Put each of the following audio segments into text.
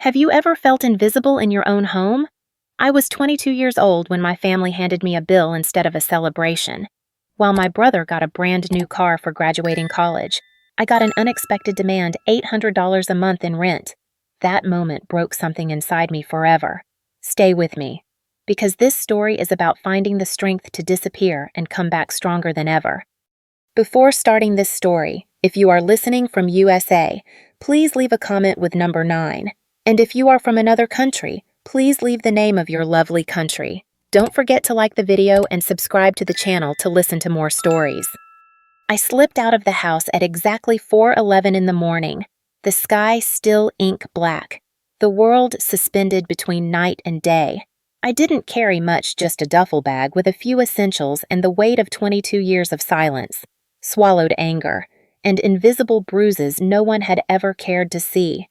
Have you ever felt invisible in your own home? I was 22 years old when my family handed me a bill instead of a celebration. While my brother got a brand new car for graduating college, I got an unexpected demand $800 a month in rent. That moment broke something inside me forever. Stay with me, because this story is about finding the strength to disappear and come back stronger than ever. Before starting this story, if you are listening from USA, please leave a comment with number 9. And if you are from another country, please leave the name of your lovely country. Don't forget to like the video and subscribe to the channel to listen to more stories. I slipped out of the house at exactly 4:11 in the morning, the sky still ink black, the world suspended between night and day. I didn't carry much, just a duffel bag with a few essentials and the weight of 22 years of silence, swallowed anger, and invisible bruises no one had ever cared to see.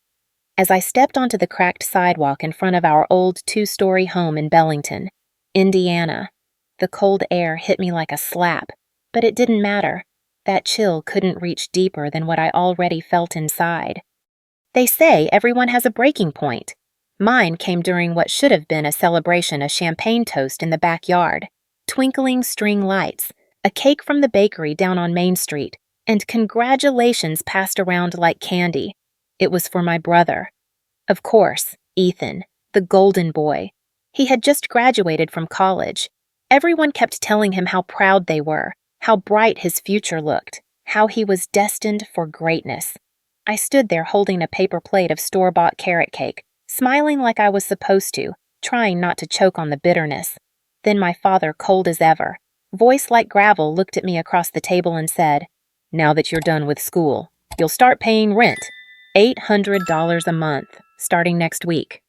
As I stepped onto the cracked sidewalk in front of our old 2-story home in Bellington, Indiana, the cold air hit me like a slap, but it didn't matter. That chill couldn't reach deeper than what I already felt inside. They say everyone has a breaking point. Mine came during what should have been a celebration, a champagne toast in the backyard, twinkling string lights, a cake from the bakery down on Main Street, and congratulations passed around like candy. It was for my brother. Of course, Ethan, the golden boy. He had just graduated from college. Everyone kept telling him how proud they were, how bright his future looked, how he was destined for greatness. I stood there holding a paper plate of store-bought carrot cake, smiling like I was supposed to, trying not to choke on the bitterness. Then my father, cold as ever, voice like gravel, looked at me across the table and said, "Now that you're done with school, you'll start paying rent. $800 a month, starting next week."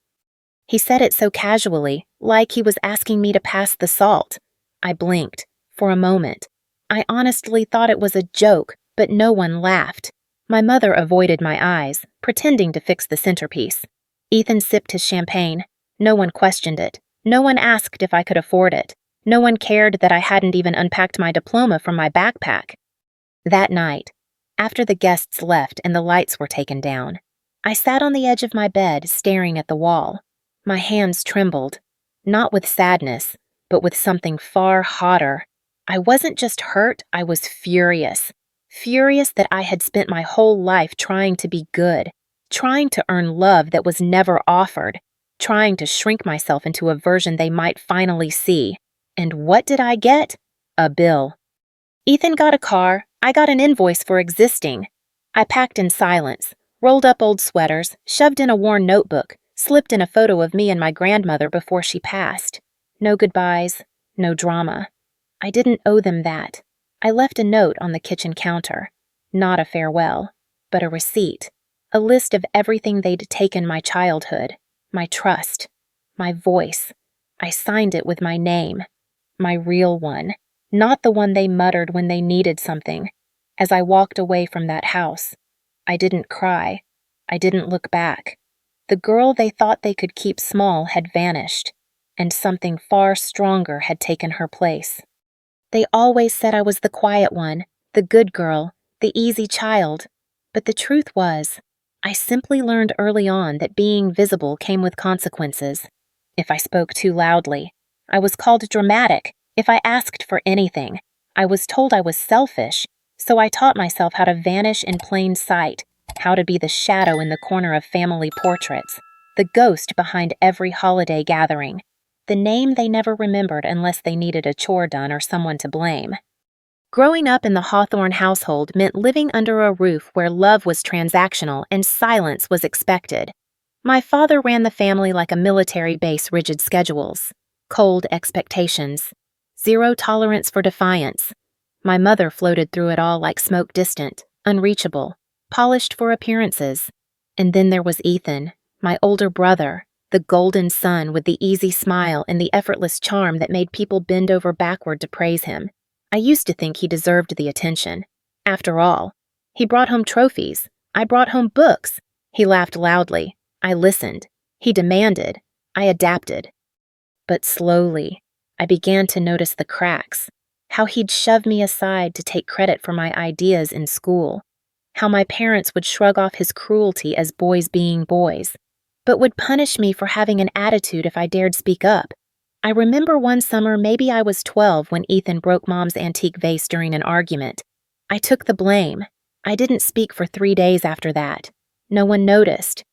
He said it so casually, like he was asking me to pass the salt. I blinked. For a moment. I honestly thought it was a joke, but no one laughed. My mother avoided my eyes, pretending to fix the centerpiece. Ethan sipped his champagne. No one questioned it. No one asked if I could afford it. No one cared that I hadn't even unpacked my diploma from my backpack. That night, after the guests left and the lights were taken down, I sat on the edge of my bed staring at the wall. My hands trembled, not with sadness, but with something far hotter. I wasn't just hurt, I was furious. Furious that I had spent my whole life trying to be good, trying to earn love that was never offered, trying to shrink myself into a version they might finally see. And what did I get? A bill. Ethan got a car. I got an invoice for existing. I packed in silence, rolled up old sweaters, shoved in a worn notebook, slipped in a photo of me and my grandmother before she passed. No goodbyes, no drama. I didn't owe them that. I left a note on the kitchen counter. Not a farewell, but a receipt. A list of everything they'd taken: my childhood, my trust, my voice. I signed it with my name. My real one. Not the one they muttered when they needed something. As I walked away from that house, I didn't cry. I didn't look back. The girl they thought they could keep small had vanished, and something far stronger had taken her place. They always said I was the quiet one, the good girl, the easy child. But the truth was, I simply learned early on that being visible came with consequences. If I spoke too loudly, I was called dramatic. If I asked for anything, I was told I was selfish, so I taught myself how to vanish in plain sight, how to be the shadow in the corner of family portraits, the ghost behind every holiday gathering, the name they never remembered unless they needed a chore done or someone to blame. Growing up in the Hawthorne household meant living under a roof where love was transactional and silence was expected. My father ran the family like a military base: rigid schedules, cold expectations, zero tolerance for defiance. My mother floated through it all like smoke, distant, unreachable, polished for appearances. And then there was Ethan, my older brother, the golden son with the easy smile and the effortless charm that made people bend over backward to praise him. I used to think he deserved the attention. After all, he brought home trophies. I brought home books. He laughed loudly. I listened. He demanded. I adapted. But slowly, I began to notice the cracks. How he'd shove me aside to take credit for my ideas in school. How my parents would shrug off his cruelty as boys being boys. but would punish me for having an attitude if I dared speak up. I remember one summer, maybe I was 12, when Ethan broke Mom's antique vase during an argument. I took the blame. I didn't speak for 3 days after that. No one noticed.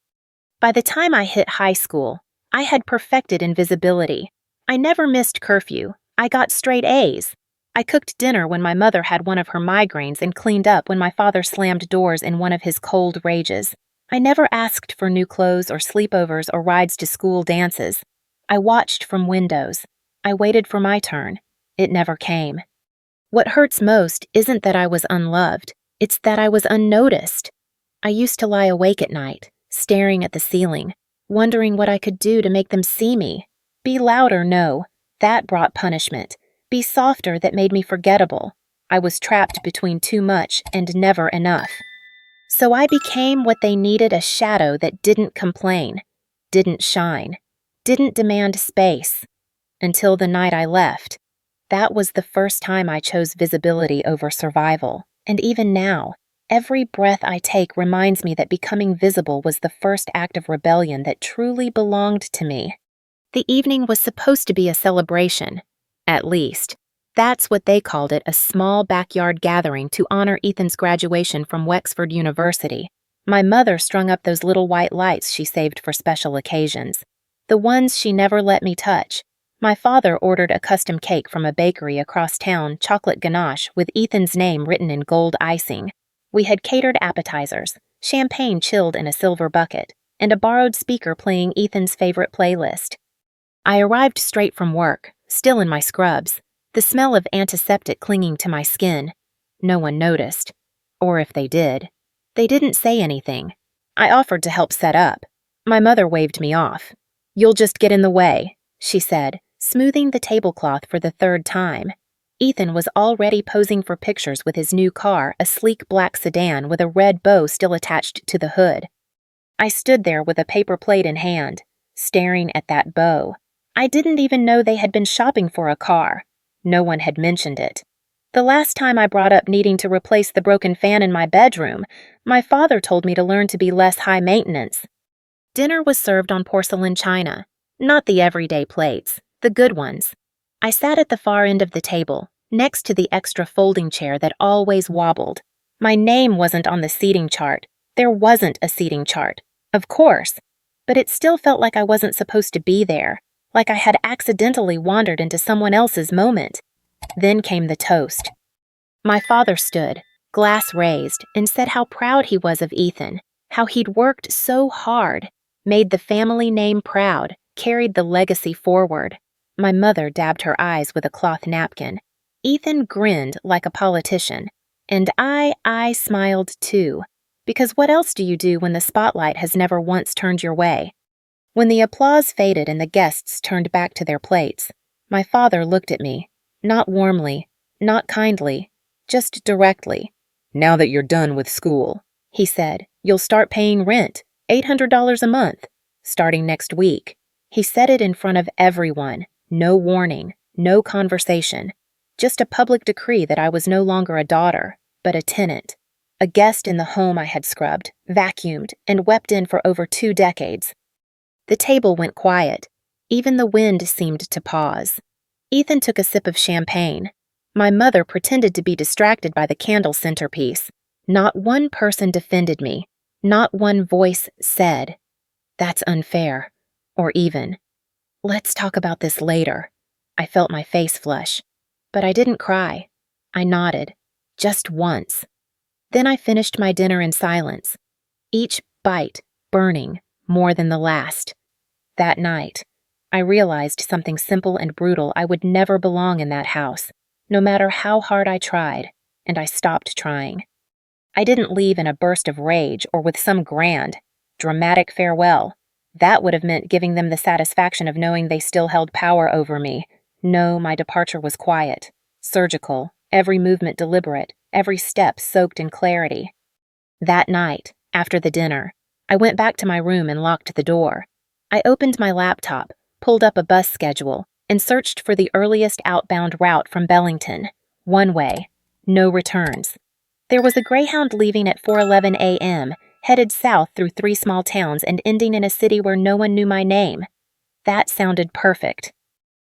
By the time I hit high school, I had perfected invisibility. I never missed curfew. I got straight A's. I cooked dinner when my mother had one of her migraines and cleaned up when my father slammed doors in one of his cold rages. I never asked for new clothes or sleepovers or rides to school dances. I watched from windows. I waited for my turn. It never came. What hurts most isn't that I was unloved. It's that I was unnoticed. I used to lie awake at night, staring at the ceiling, wondering what I could do to make them see me. Be louder, no. That brought punishment. Be softer, that made me forgettable. I was trapped between too much and never enough. So I became what they needed, a shadow that didn't complain, didn't shine, didn't demand space. Until the night I left. That was the first time I chose visibility over survival. And even now, every breath I take reminds me that becoming visible was the first act of rebellion that truly belonged to me. The evening was supposed to be a celebration. At least, that's what they called it, a small backyard gathering to honor Ethan's graduation from Wexford University. My mother strung up those little white lights she saved for special occasions. The ones she never let me touch. My father ordered a custom cake from a bakery across town, chocolate ganache with Ethan's name written in gold icing. We had catered appetizers, champagne chilled in a silver bucket, and a borrowed speaker playing Ethan's favorite playlist. I arrived straight from work, still in my scrubs, the smell of antiseptic clinging to my skin. No one noticed. Or if they did, they didn't say anything. I offered to help set up. My mother waved me off. "You'll just get in the way," she said, smoothing the tablecloth for the 3rd time. Ethan was already posing for pictures with his new car, a sleek black sedan with a red bow still attached to the hood. I stood there with a paper plate in hand, staring at that bow. I didn't even know they had been shopping for a car. No one had mentioned it. The last time I brought up needing to replace the broken fan in my bedroom, my father told me to learn to be less high maintenance. Dinner was served on porcelain china, not the everyday plates, the good ones. I sat at the far end of the table, next to the extra folding chair that always wobbled. My name wasn't on the seating chart. There wasn't a seating chart, of course, but it still felt like I wasn't supposed to be there, like I had accidentally wandered into someone else's moment. Then came the toast. My father stood, glass raised, and said how proud he was of Ethan, how he'd worked so hard, made the family name proud, carried the legacy forward. My mother dabbed her eyes with a cloth napkin. Ethan grinned like a politician, and I smiled too, because what else do you do when the spotlight has never once turned your way? When the applause faded and the guests turned back to their plates, my father looked at me, not warmly, not kindly, just directly. "Now that you're done with school," he said, "you'll start paying rent, $800 a month, starting next week." He said it in front of everyone, no warning, no conversation, just a public decree that I was no longer a daughter, but a tenant, a guest in the home I had scrubbed, vacuumed, and wept in for over 2 decades. The table went quiet. Even the wind seemed to pause. Ethan took a sip of champagne. My mother pretended to be distracted by the candle centerpiece. Not one person defended me. Not one voice said, "That's unfair," or even, "Let's talk about this later." I felt my face flush, but I didn't cry. I nodded, just once. Then I finished my dinner in silence, each bite burning more than the last. That night, I realized something simple and brutal: I would never belong in that house, no matter how hard I tried, and I stopped trying. I didn't leave in a burst of rage or with some grand, dramatic farewell. That would have meant giving them the satisfaction of knowing they still held power over me. No, my departure was quiet, surgical, every movement deliberate, every step soaked in clarity. That night, after the dinner, I went back to my room and locked the door. I opened my laptop, pulled up a bus schedule, and searched for the earliest outbound route from Bellington. One way, no returns. There was a Greyhound leaving at 4:11 a.m., headed south through 3 small towns and ending in a city where no one knew my name. That sounded perfect.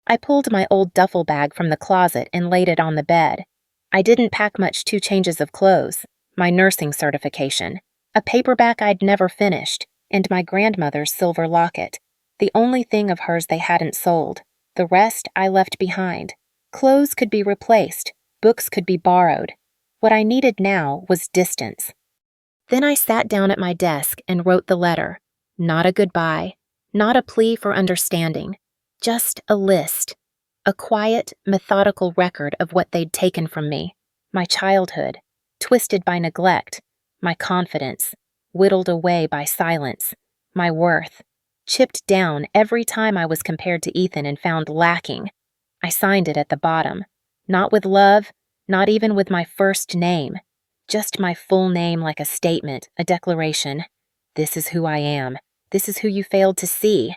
I pulled my old duffel bag from the closet and laid it on the bed. I didn't pack much: 2 changes of clothes, my nursing certification, a paperback I'd never finished, and my grandmother's silver locket, the only thing of hers they hadn't sold. The rest I left behind. Clothes could be replaced, books could be borrowed. What I needed now was distance. Then I sat down at my desk and wrote the letter. Not a goodbye, not a plea for understanding, just a list. A quiet, methodical record of what they'd taken from me. My childhood, twisted by neglect, my confidence, whittled away by silence, my worth, chipped down every time I was compared to Ethan and found lacking. I signed it at the bottom, not with love, not even with my first name, just my full name, like a statement, a declaration. This is who I am. This is who you failed to see.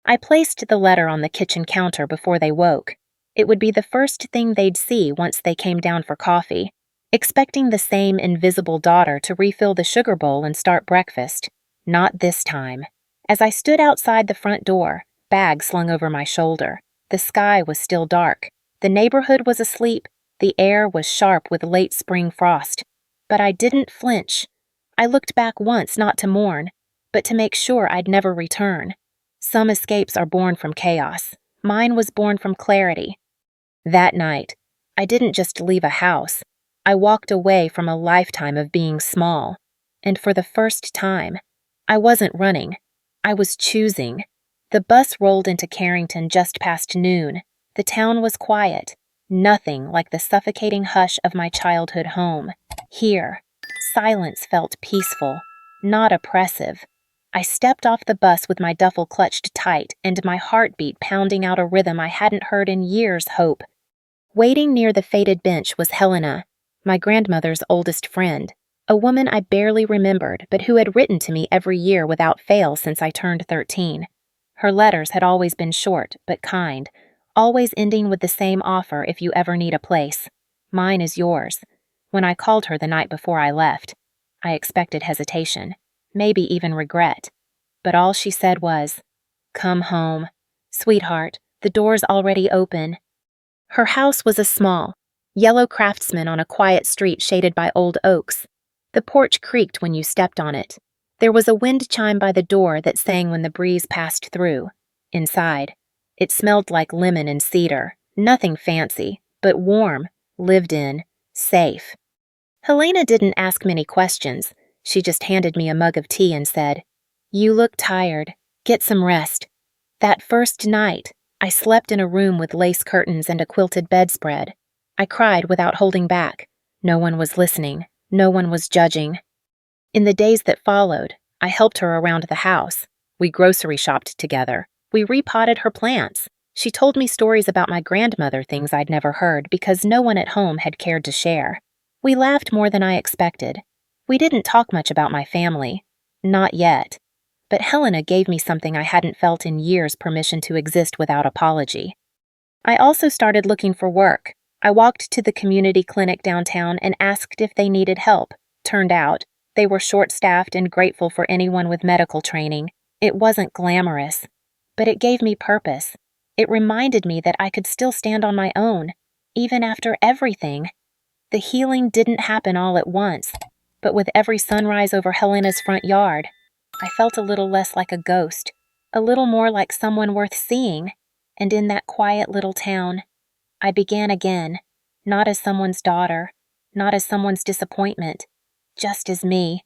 I placed the letter on the kitchen counter before they woke. It would be the first thing they'd see once they came down for coffee, expecting the same invisible daughter to refill the sugar bowl and start breakfast. Not this time. As I stood outside the front door, bag slung over my shoulder, the sky was still dark. The neighborhood was asleep. The air was sharp with late spring frost. But I didn't flinch. I looked back once, not to mourn, but to make sure I'd never return. Some escapes are born from chaos. Mine was born from clarity. That night, I didn't just leave a house. I walked away from a lifetime of being small. And for the first time, I wasn't running. I was choosing. The bus rolled into Carrington just past noon. The town was quiet. Nothing like the suffocating hush of my childhood home. Here, silence felt peaceful, not oppressive. I stepped off the bus with my duffel clutched tight and my heartbeat pounding out a rhythm I hadn't heard in years. Hope. Waiting near the faded bench was Helena, my grandmother's oldest friend, a woman I barely remembered but who had written to me every year without fail since I turned 13. Her letters had always been short but kind, always ending with the same offer: if you ever need a place. Mine is yours. When I called her the night before I left, I expected hesitation, maybe even regret. But all she said was, "Come home. Sweetheart, the door's already open." Her house was a small, yellow craftsman on a quiet street shaded by old oaks. The porch creaked when you stepped on it. There was a wind chime by the door that sang when the breeze passed through. Inside, it smelled like lemon and cedar, nothing fancy, but warm, lived in, safe. Helena didn't ask many questions. She just handed me a mug of tea and said, "You look tired. Get some rest." That first night, I slept in a room with lace curtains and a quilted bedspread. I cried without holding back. No one was listening. No one was judging. In the days that followed, I helped her around the house. We grocery shopped together. We repotted her plants. She told me stories about my grandmother, things I'd never heard because no one at home had cared to share. We laughed more than I expected. We didn't talk much about my family. Not yet. But Helena gave me something I hadn't felt in years: permission to exist without apology. I also started looking for work. I walked to the community clinic downtown and asked if they needed help. Turned out, they were short-staffed and grateful for anyone with medical training. It wasn't glamorous, but it gave me purpose. It reminded me that I could still stand on my own, even after everything. The healing didn't happen all at once, but with every sunrise over Helena's front yard, I felt a little less like a ghost, a little more like someone worth seeing. And in that quiet little town, I began again, not as someone's daughter, not as someone's disappointment, just as me.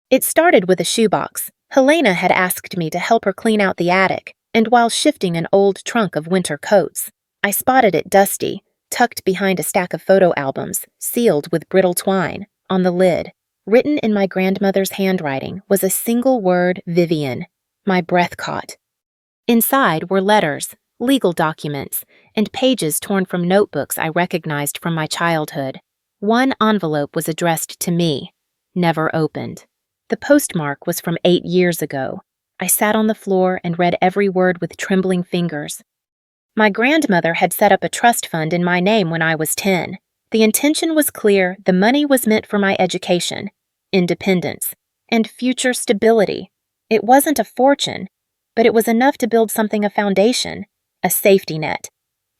It started with a shoebox. Helena had asked me to help her clean out the attic, and while shifting an old trunk of winter coats, I spotted it dusty, tucked behind a stack of photo albums, sealed with brittle twine. On the lid, written in my grandmother's handwriting, was a single word: Vivian. My breath caught. Inside were letters, legal documents, and pages torn from notebooks I recognized from my childhood. One envelope was addressed to me, never opened. The postmark was from 8 years ago. I sat on the floor and read every word with trembling fingers. My grandmother had set up a trust fund in my name when I was 10. The intention was clear: the money was meant for my education, independence, and future stability. It wasn't a fortune, but it was enough to build something a foundation, a safety net.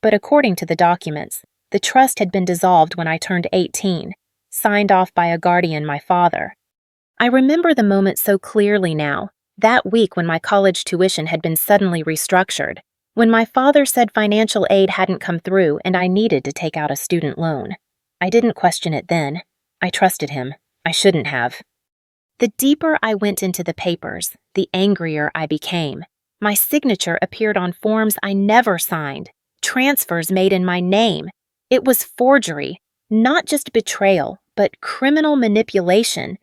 But according to the documents, the trust had been dissolved when I turned 18, signed off by a guardian, my father. I remember the moment so clearly now, that week when my college tuition had been suddenly restructured, when my father said financial aid hadn't come through and I needed to take out a student loan. I didn't question it then. I trusted him. I shouldn't have. The deeper I went into the papers, the angrier I became. My signature appeared on forms I never signed, transfers made in my name. It was forgery, not just betrayal, but criminal manipulation.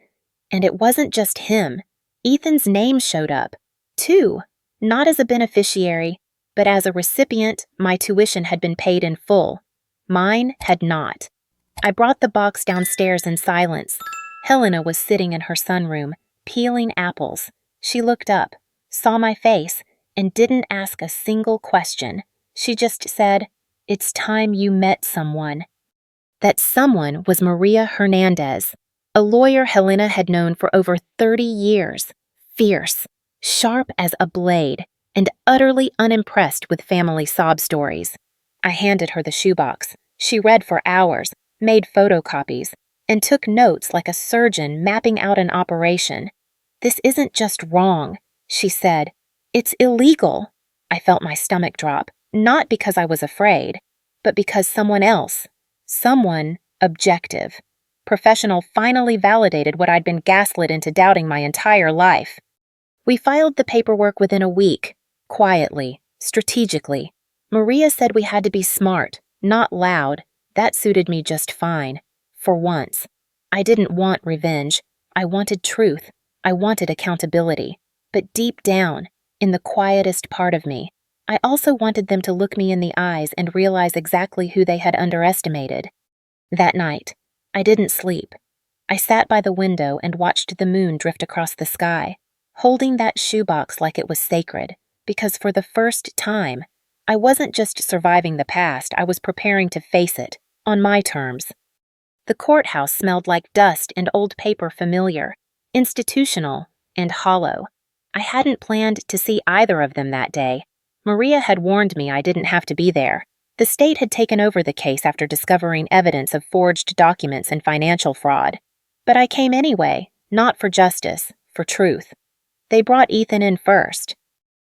And it wasn't just him. Ethan's name showed up, too, not as a beneficiary, but as a recipient. My tuition had been paid in full. Mine had not. I brought the box downstairs in silence. Helena was sitting in her sunroom, peeling apples. She looked up, saw my face, and didn't ask a single question. She just said, "It's time you met someone." That someone was Maria Hernandez, a lawyer Helena had known for over 30 years, fierce, sharp as a blade, and utterly unimpressed with family sob stories. I handed her the shoebox. She read for hours, made photocopies, and took notes like a surgeon mapping out an operation. "This isn't just wrong," she said. "It's illegal." I felt my stomach drop, not because I was afraid, but because someone objective, professional, finally validated what I'd been gaslit into doubting my entire life. We filed the paperwork within a week, quietly, strategically. Maria said we had to be smart, not loud. That suited me just fine. For once. I didn't want revenge. I wanted truth. I wanted accountability. But deep down, in the quietest part of me, I also wanted them to look me in the eyes and realize exactly who they had underestimated. That night, I didn't sleep. I sat by the window and watched the moon drift across the sky, holding that shoebox like it was sacred, because for the first time, I wasn't just surviving the past, I was preparing to face it, on my terms. The courthouse smelled like dust and old paper, familiar, institutional, and hollow. I hadn't planned to see either of them that day. Maria had warned me I didn't have to be there. The state had taken over the case after discovering evidence of forged documents and financial fraud. But I came anyway, not for justice, for truth. They brought Ethan in first.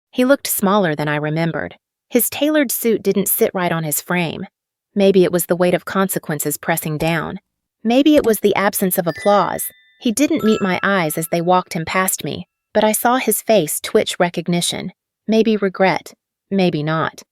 He looked smaller than I remembered. His tailored suit didn't sit right on his frame. Maybe it was the weight of consequences pressing down. Maybe it was the absence of applause. He didn't meet my eyes as they walked him past me, but I saw his face twitch recognition, maybe regret, maybe not.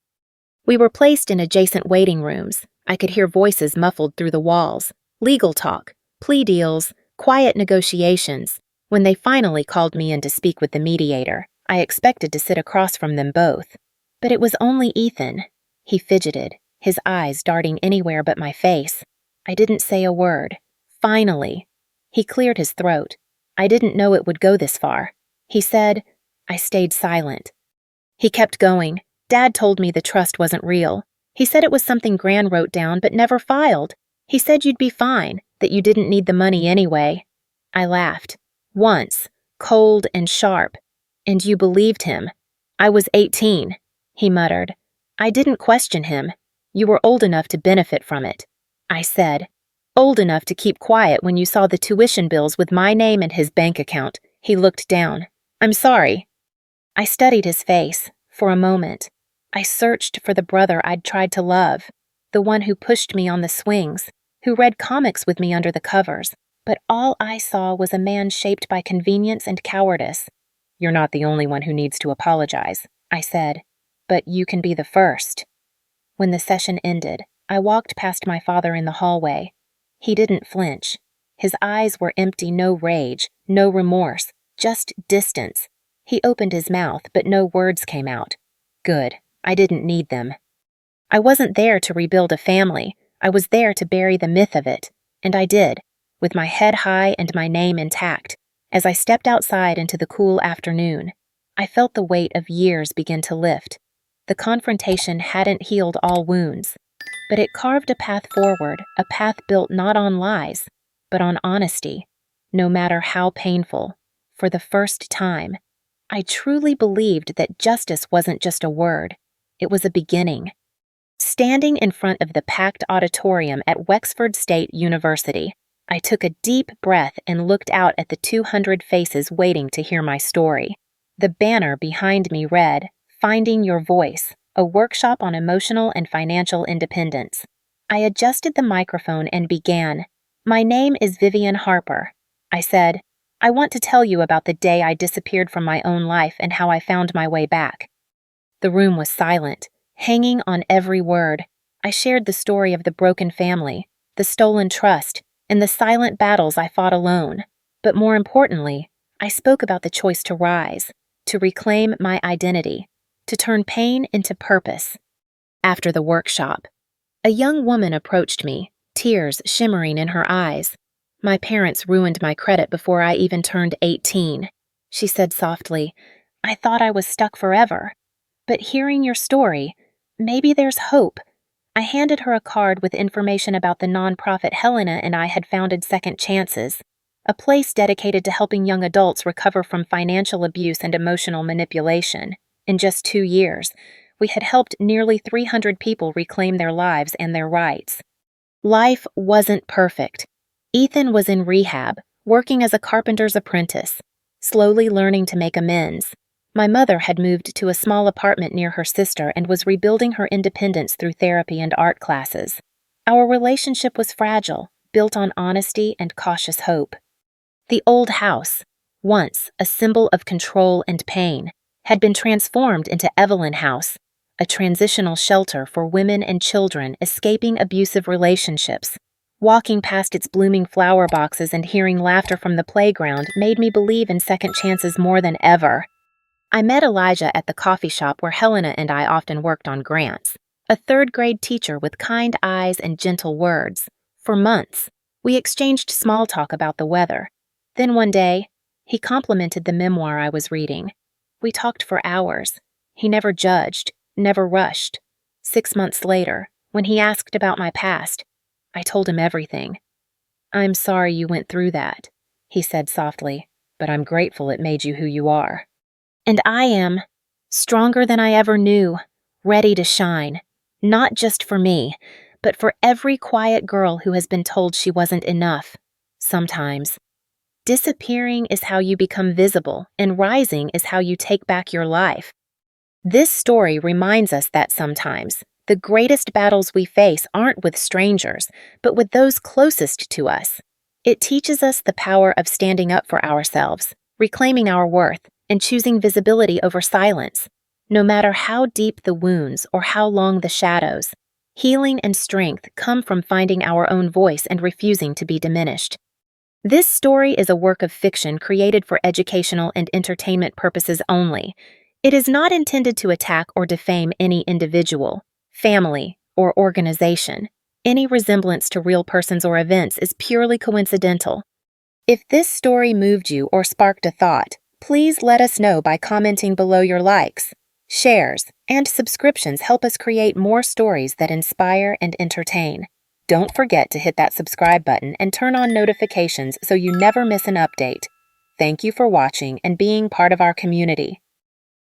We were placed in adjacent waiting rooms. I could hear voices muffled through the walls, legal talk, plea deals, quiet negotiations. When they finally called me in to speak with the mediator, I expected to sit across from them both. But it was only Ethan. He fidgeted, his eyes darting anywhere but my face. I didn't say a word. Finally. He cleared his throat. I didn't know it would go this far. He said, I stayed silent. He kept going. Dad told me the trust wasn't real. He said it was something Gran wrote down but never filed. He said you'd be fine, that you didn't need the money anyway. I laughed. Once, cold and sharp. And you believed him. I was 18, he muttered. I didn't question him. You were old enough to benefit from it. I said, old enough to keep quiet when you saw the tuition bills with my name and his bank account. He looked down. I'm sorry. I studied his face, for a moment. I searched for the brother I'd tried to love, the one who pushed me on the swings, who read comics with me under the covers, but all I saw was a man shaped by convenience and cowardice. You're not the only one who needs to apologize, I said, but you can be the first. When the session ended, I walked past my father in the hallway. He didn't flinch. His eyes were empty, no rage, no remorse, just distance. He opened his mouth, but no words came out. Good. I didn't need them. I wasn't there to rebuild a family. I was there to bury the myth of it. And I did, with my head high and my name intact. As I stepped outside into the cool afternoon, I felt the weight of years begin to lift. The confrontation hadn't healed all wounds, but it carved a path forward, a path built not on lies, but on honesty, no matter how painful. for the first time. I truly believed that justice wasn't just a word, it was a beginning. Standing in front of the packed auditorium at Wexford State University, I took a deep breath and looked out at the 200 faces waiting to hear my story. The banner behind me read, "Finding Your Voice, a workshop on emotional and financial independence." I adjusted the microphone and began. "My name is Vivian Harper," I said. "I want to tell you about the day I disappeared from my own life and how I found my way back." The room was silent, hanging on every word. I shared the story of the broken family, the stolen trust, and the silent battles I fought alone. But more importantly, I spoke about the choice to rise, to reclaim my identity, to turn pain into purpose. After the workshop, a young woman approached me, tears shimmering in her eyes. "My parents ruined my credit before I even turned 18. She said softly, "I thought I was stuck forever. But hearing your story, maybe there's hope." I handed her a card with information about the nonprofit Helena and I had founded Second Chances, a place dedicated to helping young adults recover from financial abuse and emotional manipulation. In just 2 years, we had helped nearly 300 people reclaim their lives and their rights. Life wasn't perfect. Ethan was in rehab, working as a carpenter's apprentice, slowly learning to make amends. My mother had moved to a small apartment near her sister and was rebuilding her independence through therapy and art classes. Our relationship was fragile, built on honesty and cautious hope. The old house, once a symbol of control and pain, had been transformed into Evelyn House, a transitional shelter for women and children escaping abusive relationships. Walking past its blooming flower boxes and hearing laughter from the playground made me believe in second chances more than ever. I met Elijah at the coffee shop where Helena and I often worked on grants, a third-grade teacher with kind eyes and gentle words. For months, we exchanged small talk about the weather. Then one day, he complimented the memoir I was reading. We talked for hours. He never judged, never rushed. 6 months later, when he asked about my past, I told him everything. "I'm sorry you went through that," he said softly, "but I'm grateful it made you who you are." And I am, stronger than I ever knew, ready to shine, not just for me, but for every quiet girl who has been told she wasn't enough. Sometimes, disappearing is how you become visible, and rising is how you take back your life. This story reminds us that sometimes, the greatest battles we face aren't with strangers, but with those closest to us. It teaches us the power of standing up for ourselves, reclaiming our worth, and choosing visibility over silence. No matter how deep the wounds or how long the shadows, healing and strength come from finding our own voice and refusing to be diminished. This story is a work of fiction created for educational and entertainment purposes only. It is not intended to attack or defame any individual, family, or organization. Any resemblance to real persons or events is purely coincidental. If this story moved you or sparked a thought, please let us know by commenting below. Your likes, shares, and subscriptions help us create more stories that inspire and entertain. Don't forget to hit that subscribe button and turn on notifications so you never miss an update. Thank you for watching and being part of our community.